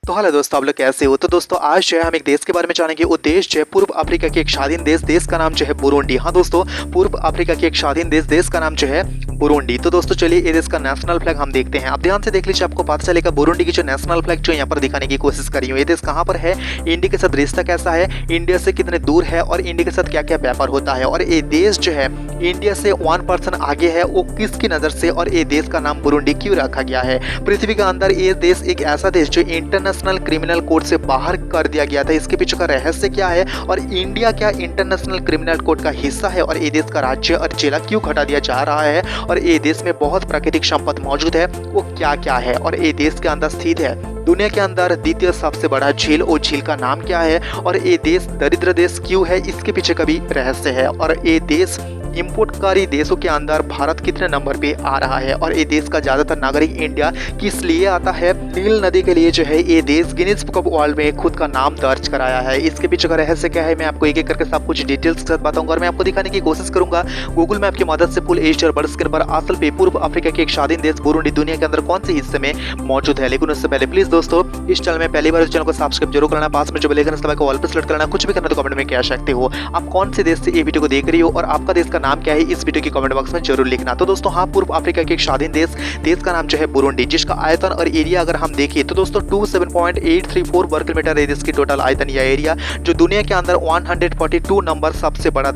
तो हेलो दोस्तों, आप लोग कैसे हो। तो दोस्तों आज जो है हम एक देश के बारे में जानेंगे। वो देश जो है पूर्व अफ्रीका के एक स्वाधीन देश का नाम जो है बुरुंडी। हाँ दोस्तों, पूर्व अफ्रीका के एक स्वाधीन देश का नाम जो है बुरुंडी। तो दोस्तों चलिए ये देश का नेशनल फ्लैग हम देखते हैं। आप ध्यान से देख लीजिए, आपको पता चलेगा बुरुंडी की जो नेशनल फ्लैग जो यहाँ पर दिखाने की कोशिश करी हूँ। ये देश कहाँ पर है, इंडिया के साथ रिश्ता कैसा है, इंडिया से कितने दूर है और इंडिया के साथ क्या क्या व्यापार होता है, और ये देश जो है इंडिया से 1% आगे है वो किसकी नज़र से, और ये देश का नाम बुरुंडी क्यों रखा गया है। पृथ्वी के अंदर ये देश एक ऐसा देश जो इंटरनेशनल क्रिमिनल कोड से बाहर कर दिया गया था, इसके पीछे का रहस्य क्या है, और इंडिया क्या इंटरनेशनल क्रिमिनल कोड का हिस्सा है, और ये देश का राज्य और जिला क्यों घटा दिया जा रहा है, और ये देश में बहुत प्राकृतिक संपत्ति मौजूद है वो क्या क्या है, और ये देश के अंदर स्थित है दुनिया के अंदर द्वितीय सबसे बड़ा झील, वो झील का नाम क्या है, और ये देश दरिद्र देश क्यों है, इसके पीछे का भी रहस्य है, और ये देश इंपोर्टकारी देशों के अंदर भारत कितने नंबर पे आ रहा है, और ये देश का ज्यादातर नागरिक इंडिया किस लिए आता है। नील नदी के लिए जो है ये देश गिनीज बुक ऑफ वर्ल्ड में खुद का नाम दर्ज कराया है। इसके पीछे का रहस्य क्या है मैं आपको एक एक करके सब कुछ डिटेल्स के साथ बताऊंगा, और मैं आपको दिखाने की कोशिश करूंगा गूगल मैप की मदद से फुल एशिया और बड़े स्क्रीन पर असल पे पूर्व अफ्रीका के एक स्वाधीन देश बुरुंडी दुनिया के अंदर कौन से हिस्से में मौजूद है। लेकिन उससे पहले प्लीज दोस्तों इस चैनल में पहली बार इस चैनल को सब्सक्राइब जरूर करना, पास में जो बेल आइकन है को ऑल पे सेलेक्ट करना। कुछ भी करना तो कमेंट में कह सकते हो, आप कौन से देश से ये वीडियो को देख रही हो और आपका देश का नाम क्या है इस वीडियो की कमेंट बॉक्स में जरूर लिखना। तो दोस्तों हाँ, पूर्व अफ्रीका के एक स्वाधीन देश का नाम जो है बुरुंडी, जिसका आयतन और एरिया अगर हम देखिए तो दोस्तों 27.834 वर्ग किलोमीटर है इसकी टोटल आयतन या एरिया, जो दुनिया के अंदर 142 नंबर सबसे बड़ा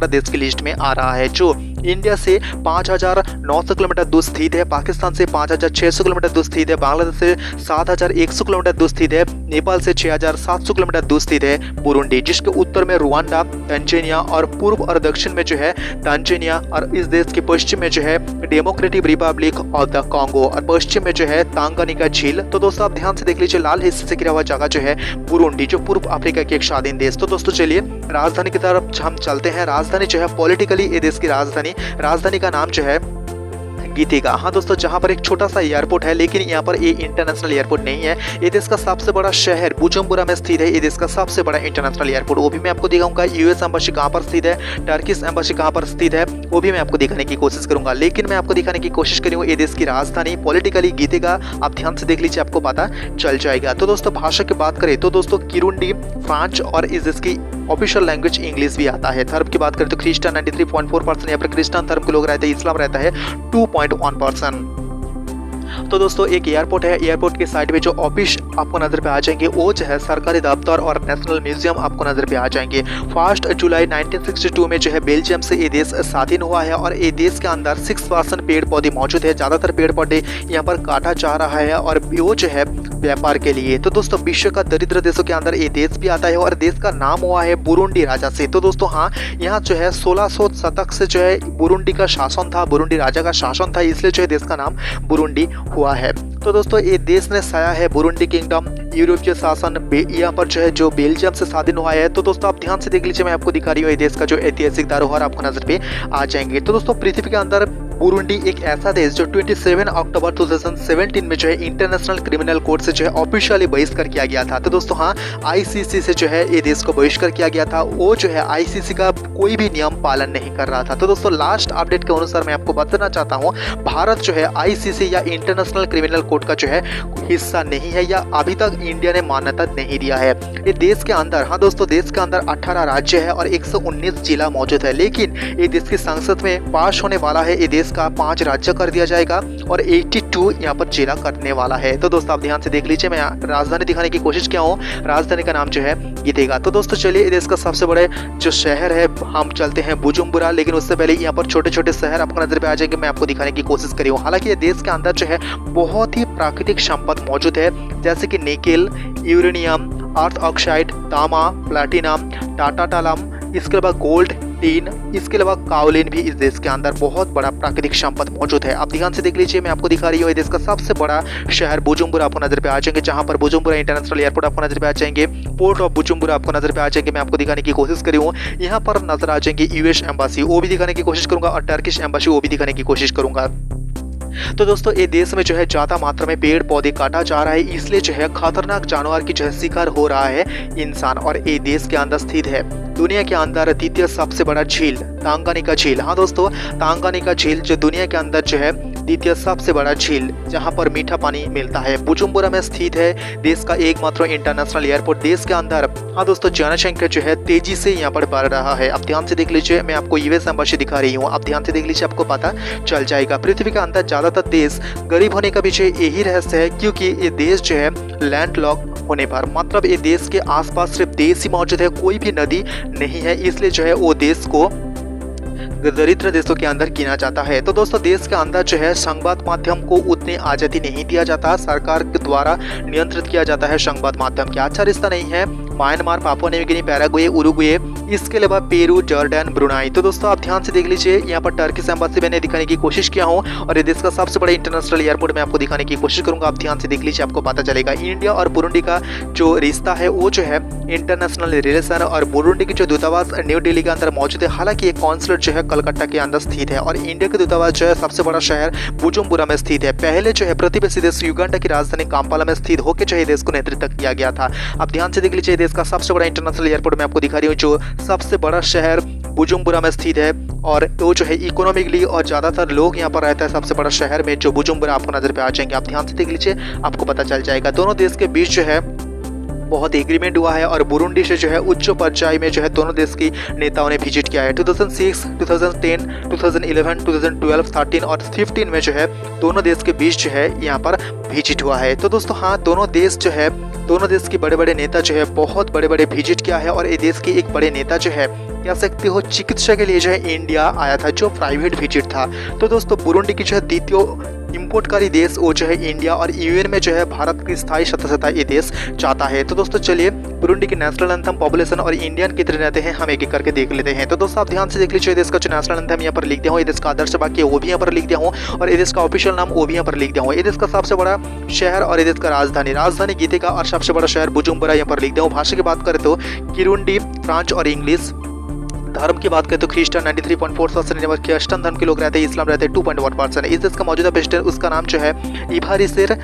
देश की लिस्ट में आ रहा है, जो इंडिया से 5,900 किलोमीटर दूर स्थित है, पाकिस्तान से 5,600 किलोमीटर दूर स्थित है, बांग्लादेश से 7,100 किलोमीटर दूर स्थित है, नेपाल से 6,700 किलोमीटर दूर स्थित है बुरुंडी, जिसके उत्तर में रुवांडा, तंजानिया और पूर्व और दक्षिण में जो है तंजानिया, और इस देश के पश्चिम में जो है democratic Republic of the Congo, और पश्चिम में जो है तांगानिका झील। तो दोस्तों आप ध्यान से देख लीजिए, लाल हिस्से से घिरा हुआ जगह जो है बुरुंडी, जो पूर्व अफ्रीका के एक स्वाधीन देश। तो दोस्तों चलिए राजधानी की तरफ हम चलते हैं। राजधानी जो है पॉलिटिकली ये देश की राजधानी का नाम जो है गीतेगा। हाँ दोस्तों, जहाँ पर एक छोटा सा एयरपोर्ट है, लेकिन यहाँ पर ये इंटरनेशनल एयरपोर्ट नहीं है। ये देश का सबसे बड़ा शहर बुजुम्बुरा में स्थित है, ये देश का सबसे बड़ा इंटरनेशनल एयरपोर्ट, वो भी मैं आपको दिखाऊंगा। यूएस एम्बेसी कहाँ पर स्थित है, टर्किश एम्बेसी कहाँ पर स्थित है, वो भी मैं आपको दिखाने की कोशिश करूंगा। लेकिन मैं आपको दिखाने की कोशिश करूँ ये देश की राजधानी पॉलिटिकली गीतेगा, आप ध्यान से देख लीजिए आपको पता चल जाएगा। तो दोस्तों भाषा की बात करें तो दोस्तों किरुंडी फ्रांच, और इस देश की ऑफिशियल लैंग्वेज इंग्लिश भी आता है। धर्म की बात करें तो क्रिश्चियन 93.4%, यहाँ पर क्रिश्चियन धर्म के लोग रहते हैं, इस्लाम रहता है 2.1%। तो दोस्तों एक एयरपोर्ट है, एयरपोर्ट के साइड में जो ऑफिस आपको नजर पे आ जाएंगे वो जो है सरकारी दफ्तर और नेशनल म्यूजियम आपको नजर पे आ जाएंगे। 1 जुलाई 1962 में जो है बेल्जियम से ये देश स्वाधीन हुआ है, और ये देश के अंदर 6% पेड़ पौधे मौजूद है, ज्यादातर पेड़ पौधे यहाँ पर काटा जा रहा है, और वो जो है व्यापार के लिए। तो दोस्तों विश्व का दरिद्र देशों के अंदर ये देश भी आता है, और देश का नाम हुआ है बुरुंडी राजा से। तो दोस्तों हाँ, यहाँ जो है 1600 शतक से जो है बुरुंडी का शासन था, बुरुंडी राजा का शासन था, इसलिए जो है देश का नाम बुरुंडी हुआ है। तो दोस्तों ये देश ने साया है बुरुंडी किंगडम, यूरोपीय शासन यहाँ पर जो है जो बेल्जियम से स्वाधीन हुआ है। तो दोस्तों आप ध्यान से देख लीजिए, मैं आपको दिखा रही हूँ ये देश का जो ऐतिहासिक धरोहर आपको नजर पे आ जाएंगे। तो दोस्तों पृथ्वी के अंदर बुरुंडी एक ऐसा देश जो 27 अक्टूबर 2017 में जो है इंटरनेशनल क्रिमिनल कोर्ट से जो है ऑफिशियली बहिष्कार किया गया था। तो दोस्तों हाँ, आईसीसी से जो है ये देश को बहिष्कार किया गया था, वो जो है आईसीसी का कोई भी नियम पालन नहीं कर रहा था। तो दोस्तों लास्ट अपडेट के अनुसार मैं आपको बताना चाहता हूँ, भारत जो है आईसीसी या इंटरनेशनल क्रिमिनल कोर्ट का जो है हिस्सा नहीं है, या अभी तक इंडिया ने मान्यता नहीं दिया है। ये देश के अंदर, हाँ दोस्तों देश के अंदर 18 राज्य है और 119 जिला मौजूद है, लेकिन ये देश की संसद में पास होने वाला है, ये देश का 5 राज्य कर दिया जाएगा और 82 यहाँ पर जिला करने वाला है। तो दोस्तों आप ध्यान से देख लीजिए, मैं राजधानी दिखाने की कोशिश किया हूँ, राजधानी का नाम जो है गीतेगा। तो दोस्तों चलिए देश का सबसे बड़े जो शहर है हम चलते हैं बुजुम्बुरा, लेकिन उससे पहले यहाँ पर छोटे छोटे शहर आपको नजर पे आ जाएंगे, मैं आपको दिखाने की कोशिश करी हूँ। हालांकि ये देश के अंदर जो है बहुत ही प्राकृतिक संपत्ति मौजूद है, जैसे कि निकेल, यूरेनियम, अर्थ ऑक्साइड, तामा, प्लैटिनम, टाटा टालम, इसके अलावा गोल्ड, टीन, इसके अलावा काओलिन भी इस देश के अंदर बहुत बड़ा प्राकृतिक संपत्ति मौजूद है। आप ध्यान से देख लीजिए, मैं आपको दिखा रही हूँ देश का सबसे बड़ा शहर बुजुम्बुरा आपको नजर पे आ जाएंगे, जहां पर बुजुम्बुरा इंटरनेशनल एयरपोर्ट आपको नजर पे आ जाएंगे, पोर्ट ऑफ बुजुम्बुरा आपको नजर पे आ जाएंगे, मैं आपको दिखाने की कोशिश करी हूँ। यहाँ पर नजर आ जाएंगे यूएस एम्बेसी, वो भी दिखाने की कोशिश करूंगा, और टर्किश एम्बेसी वो भी दिखाने की कोशिश करूंगा। तो दोस्तों ये देश में जो है ज्यादा मात्रा में पेड़ पौधे काटा जा रहा है, इसलिए जो है खतरनाक जानवर की जो है शिकार हो रहा है इंसान, और ये देश के अंदर स्थित है दुनिया के अंदर द्वितीय सबसे बड़ा झील तांगानिका झील। हाँ दोस्तों, तांगानिका झील जो दुनिया के अंदर जो है द्वितीय सबसे बड़ा झील जहां पर मीठा पानी मिलता है। बुजुम्बुरा में स्थित है देश का एकमात्र इंटरनेशनल एयरपोर्ट। देश के अंदर हाँ दोस्तों जनसंख्या जो है तेजी से यहाँ पर बढ़ रहा है। अब ध्यान से देख लीजिए, मैं आपको यूएस एम्बेसी दिखा रही हूँ। अब ध्यान से देख लीजिए, आपको पता चल जाएगा। पृथ्वी के अंदर ज्यादातर देश गरीब होने का पीछे यही रहस्य है, क्योंकि ये देश जो है लैंडलॉक होने पर, मतलब ये देश के आसपास सिर्फ देश ही मौजूद है, कोई भी नदी नहीं है, इसलिए जो है वो देश को दरिद्र देशों के अंदर गिना जाता है। तो दोस्तों देश के अंदर जो है संवाद माध्यम को उतनी आज़ादी नहीं दिया जाता, सरकार के द्वारा नियंत्रित किया जाता है संवाद माध्यम का। अच्छा रिश्ता नहीं है Myanmar, Papua New Guinea, Paraguay, Uruguay, इसके अलावा पेरू, जॉर्डन, ब्रुनाई। तो दोस्तों आप ध्यान से देख लीजिए, यहाँ पर टर्किश एम्बेसी मैंने दिखाने की कोशिश किया हूँ और ये देश का सबसे बड़ा इंटरनेशनल एयरपोर्ट मैं आपको दिखाने की कोशिश करूंगा। आप ध्यान से देख लीजिए, आपको पता चलेगा। इंडिया और बुरुंडी का जो रिश्ता है वो जो है इंटरनेशनल रिलेशन, और बुरुंडी की जो दूतावास न्यू दिल्ली के अंदर मौजूद है। हालांकि एक कॉन्सुलेट जो है कलकत्ता के अंदर स्थित है, और इंडिया के दूतावास जो है सबसे बड़ा शहर बुजुम्बुरा में स्थित है। पहले जो है प्रतिवेशी देश युगांडा की राजधानी काम्पाला में स्थित होकर जो है देश को नेतृत्व किया गया था। अब ध्यान से देख लीजिए, देश का सबसे बड़ा इंटरनेशनल एयरपोर्ट मैं आपको दिखा रही हूँ, जो सबसे बड़ा शहर बुजुम्बुरा में स्थित है, और वो जो है इकोनॉमिकली और ज्यादातर लोग यहाँ पर रहता है सबसे बड़ा शहर में, जो बुजुम्बुरा आपको नजर पे आ जाएंगे। आप ध्यान से देख लीजिए, आपको पता चल जाएगा। दोनों देश के बीच जो है बहुत एग्रीमेंट हुआ है, और बुरुंडी से जो है उच्च पर्याय में जो है दोनों देश की नेताओं ने विजिट किया है। 2006, 2010, 2011, 2012, 13 और 15 में जो है दोनों देश के बीच जो है यहाँ पर विजिट हुआ है। तो दोस्तों हाँ, दोनों देश के बड़े बड़े नेता जो है बहुत बड़े बड़े विजिट किया है, और ये देश के एक बड़े नेता जो है कह सकते हो चिकित्सा के लिए जो है इंडिया आया था, जो प्राइवेट विजिट था। तो दोस्तों बुरुंडी की जो है द्वितीय इम्पोर्टकारी देश वो जो है इंडिया, और यूएन में जो है भारत की स्थायी सदस्यता ये देश चाहता है। तो दोस्तों चलिए बुरुंडी के नेशनल एंथम, पॉपुलेशन और इंडियन कितने रहते हैं हम एक एक करके देख लेते हैं। तो दोस्तों आप ध्यान से देख लीजिए, देश का जो नेशनल एंथम यहाँ पर लिख दिया हूँ, ये देश का आदर्श वाक्य वो भी यहाँ पर लिख दिया हूँ, और ये देश का ऑफिशियल नाम वो भी यहाँ पर लिख दिया हूँ। ये देश का सबसे बड़ा शहर और ये देश का राजधानी गीतिका, और सबसे बड़ा शहर बुजुम्बुरा यहाँ पर लिख दिया हूँ। भाषा की बात करें तो किरुंडी, फ्रेंच और इंग्लिश। धर्म की बात करें तो क्रिश्चियन 93.4%, क्रिश्चियन धर्म के लोग रहते हैं, इस्लाम रहते हैं 2.1%। इस देश का मौजूदा प्रेसिडेंट उसका नाम जो है इभारिसेर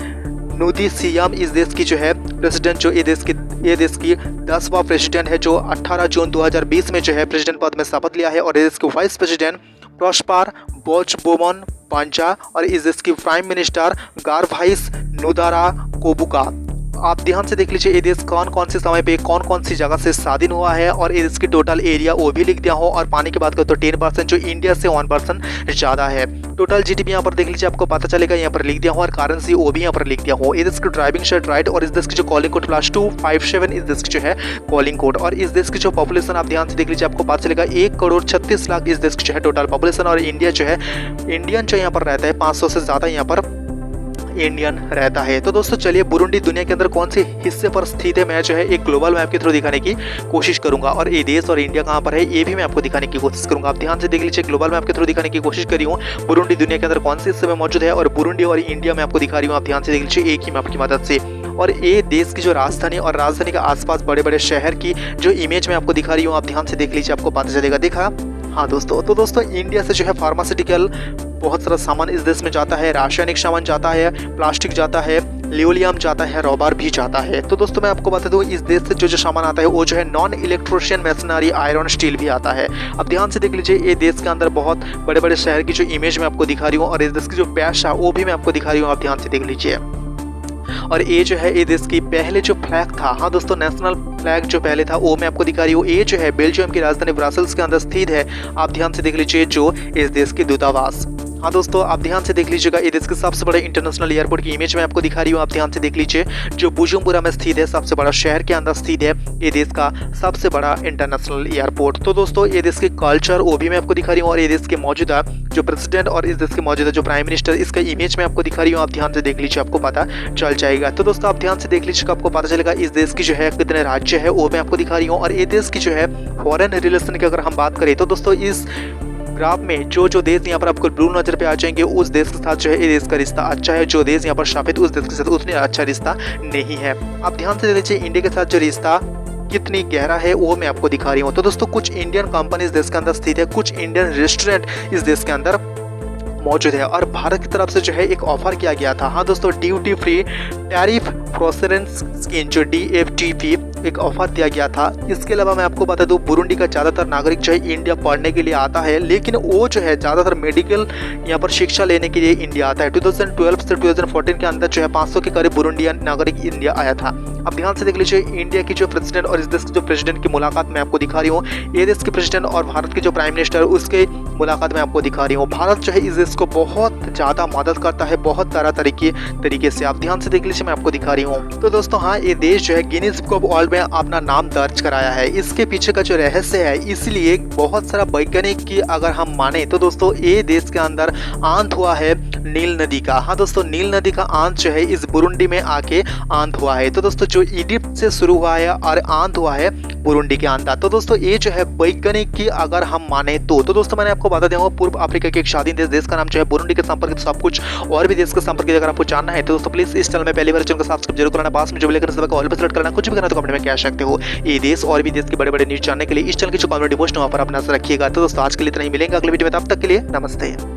नूदीसियाम। इस देश की जो है प्रेसिडेंट जो ये देश की 10वां प्रेसिडेंट है, जो 18 जून 2020 में जो है प्रेसिडेंट पद में शपथ लिया है, और ये देश के वाइस प्रेसिडेंट प्रॉस्पर बोचबोमन पांचा, और इस देश की प्राइम मिनिस्टर गारभाइस नुदारा कोबुका। आप ध्यान से देख लीजिए, ये देश कौन कौन से समय पे कौन कौन सी जगह से स्वाधीन हुआ है, और ये देश की टोटल एरिया वो भी लिख दिया हो। और पानी की बात करें तो 10%, जो इंडिया से 1% ज़्यादा है। टोटल जीडीपी यहाँ पर देख लीजिए, आपको पता चलेगा, यहाँ पर लिख दिया हो, और करेंसी वो भी यहाँ पर लिख दिया हो। ये देश की ड्राइविंग शर्ट राइट, और इस देश की जो कॉलिंग कोड +257 इस देश की जो है कॉलिंग कोड, और इस देश की जो पॉपुलेशन आप ध्यान से देख लीजिए, आपको पता चलेगा 1,36,00,000 इस देश की जो है टोटल पॉपुलेशन। और इंडिया जो है इंडियन जो यहाँ पर रहता है 500 से ज़्यादा यहाँ पर इंडियन रहता है। तो दोस्तों चलिए बुरुंडी दुनिया के अंदर कौन से हिस्से पर स्थित है, मैं जो है एक ग्लोबल मैप के थ्रू दिखाने की कोशिश करूंगा, और ये देश और इंडिया कहाँ पर है ये भी मैं आपको दिखाने की कोशिश करूंगा। आप ध्यान से देख लीजिए, ग्लोबल मैप के थ्रू दिखाने की कोशिश करी हूँ बुरुंडी दुनिया के अंदर कौन से हिस्से में मौजूद है, और बुरुंडी और इंडिया में आपको दिखा रही हूँ। आप ध्यान से देख लीजिए एक ही मैप की मदद से, और ये देश की जो राजधानी और राजधानी के आसपास बड़े बड़े शहर की जो इमेज मैं आपको दिखा रही हूँ, आप ध्यान से देख लीजिए, आपको पता चलेगा। देखा हाँ दोस्तों, तो दोस्तों इंडिया से जो है फार्मास्यूटिकल बहुत सारा सामान इस देश में जाता है, रासायनिक सामान जाता है, प्लास्टिक जाता है, लियोलियम जाता है, रबर भी जाता है। तो दोस्तों मैं आपको बता दूं, इस देश से जो सामान आता है वो जो है non electrician machinery, iron, steel भी आता है। अब ध्यान से देख लीजिए, ये देश के अंदर बहुत बड़े बड़े शहर की जो इमेज मैं आपको दिखा रही हूँ, और इस देश की जो पैसा वो भी मैं आपको दिखा रही हूँ। आप ध्यान से देख लीजिए, और ये जो है ये देश की पहले जो फ्लैग था, हाँ दोस्तों नेशनल फ्लैग जो पहले था वो मैं आपको दिखा रही हूँ। ये जो है बेल्जियम की राजधानी ब्रसेल्स के अंदर स्थित है। आप ध्यान से देख लीजिए, जो इस देश की दूतावास। हाँ दोस्तों आप ध्यान से देख लीजिएगा, ये देश के सबसे बड़े इंटरनेशनल एयरपोर्ट की इमेज मैं आपको दिखा रही हूँ। आप ध्यान से देख लीजिए, जो बुजुम्बुरा में स्थित है, सबसे बड़ा शहर के अंदर स्थित है ये देश का सबसे बड़ा इंटरनेशनल एयरपोर्ट। तो दोस्तों ये देश के कल्चर वो भी मैं आपको दिखा रही हूँ, और ये देश के मौजूदा जो प्रेसिडेंट और इस देश के मौजूदा जो प्राइम मिनिस्टर, इसका इमेज मैं आपको दिखा रही हूँ। आप ध्यान से देख लीजिए, आपको पता चल जाएगा। तो दोस्तों आप ध्यान से देख लीजिएगा, आपको पता चलेगा इस देश की जो है कितने राज्य है वो मैं आपको दिखा रही हूँ। और ये देश की जो है फॉरेन रिलेशन की अगर हम बात करें तो दोस्तों इस ग्राफ में जो देश यहाँ पर आपको ब्लू नजर पे आ जाएंगे, उस देश के साथ जो है ये देश का रिश्ता अच्छा है। जो देश यहाँ पर सफेद, उस देश के साथ उतनी अच्छा रिश्ता नहीं है। आप ध्यान से देख लीजिए, इंडिया के साथ जो रिश्ता कितनी गहरा है वो मैं आपको दिखा रही हूँ। तो दोस्तों कुछ इंडियन कंपनी इस देश के अंदर स्थित है, कुछ इंडियन रेस्टोरेंट इस देश के अंदर मौजूद है, और भारत की तरफ से जो है एक ऑफर किया गया था। हाँ दोस्तों, duty free tariff preference scheme जो DFTP एक ऑफर दिया गया था। इसके अलावा मैं आपको बता दूं बुरुंडी का ज़्यादातर नागरिक जो है इंडिया पढ़ने के लिए आता है, लेकिन वो जो है ज़्यादातर मेडिकल यहाँ पर शिक्षा लेने के लिए इंडिया आता है। 2012 से 2014 के अंदर जो है 500 के करीब बुरुंडियन नागरिक इंडिया आया था। अब ध्यान से देख लीजिए, इंडिया की जो प्रेसिडेंट और इस देश के जो प्रेसिडेंट की मुलाकात मैं आपको दिखा रही हूँ। ये देश के प्रेसिडेंट और भारत के जो प्राइम मिनिस्टर उसके मुलाकात मैं आपको दिखा रही हूँ। भारत जो है इस देश को बहुत ज़्यादा मदद करता है, बहुत तरह तरीके से। आप ध्यान से देख लीजिए, मैं आपको दिखा रही हूँ। तो दोस्तों हाँ, ये देश जो है गिनीज बुक ऑफ वर्ल्ड में अपना नाम दर्ज कराया है। इसके पीछे का जो रहस्य है, इसलिए बहुत सारा वैज्ञानिक की अगर हम माने तो दोस्तों ये देश के अंदर आंत हुआ है नील नदी का। हाँ दोस्तों, नील नदी का आंत जो है इस बुरुंडी में आके आंत हुआ है। तो दोस्तों जो इजिप्ट से शुरू हुआ है और आंत हुआ है बुरुंडी के अंदर। तो दोस्तों ये जो है वैज्ञानिक की अगर हम माने तो दोस्तों मैंने आपको बता दूंगा पूर्व अफ्रीका के एक स्वाधीन देश का नाम जो है बुरुंडी के संपर्क सब कुछ और भी देश के संपर्क अगर आपको जानना है तो दोस्तों प्लीज इस चैनल में पहली बार चैनल को सब्सक्राइब जरूर करना, पास में जो लेकर सब ऑल पर सेलेक्ट करना, कुछ भी करना तो कमेंट में कह सकते हो। ये देश और भी देश के बड़े बड़े न्यूज जानने के लिए इस चैनल की जो कम्युनिटी पोस्ट वहां पर अपना रखिएगा। तो दोस्तों आज के लिए इतना ही, मिलेंगे अगले वीडियो में, तब तक के लिए नमस्ते।